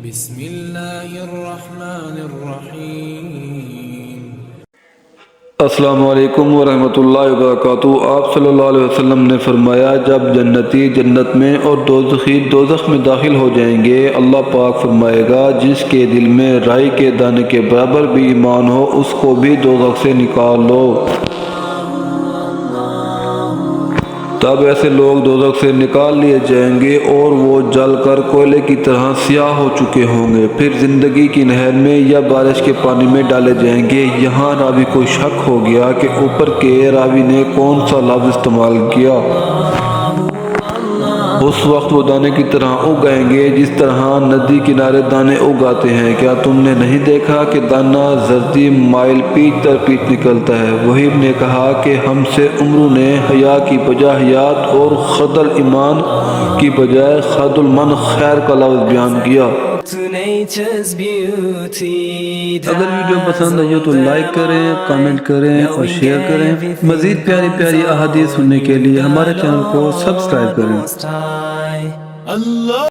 بسم الله الرحمن الرحيم. السلام علیکم ورحمۃ اللہ وبرکاتہ۔ آپ صلی اللہ علیہ وسلم نے فرمایا، جب جنتی جنت میں اور دوزخی دوزخ میں داخل ہو جائیں گے، اللہ پاک فرمائے گا جس کے دل میں رائی کے دانے کے برابر بھی ایمان ہو اس کو بھی دوزخ سے نکال لو۔ تب ایسے لوگ دوزخ سے نکال لیے جائیں گے اور وہ جل کر کوئلے کی طرح سیاہ ہو چکے ہوں گے، پھر زندگی کی نہر میں یا بارش کے پانی میں ڈالے جائیں گے۔ یہاں راوی کو شک ہو گیا کہ اوپر کے راوی نے کون سا لفظ استعمال کیا۔ اس وقت وہ دانے کی طرح اگائیں گے جس طرح ندی کنارے دانے اگاتے ہیں۔ کیا تم نے نہیں دیکھا کہ دانہ زردی مائل پیچ در پیچ نکلتا ہے؟ وہیب نے کہا کہ ہم سے عمرو نے حیا کی بجائے حیات اور خد الایمان کی بجائے خد المن خیر کا لفظ بیان کیا۔ اگر ویڈیو پسند آئی تو لائک کریں، کامنٹ کریں اور شیئر کریں۔ مزید پیاری پیاری احادیث سننے کے لیے ہمارے چینل کو سبسکرائب کریں۔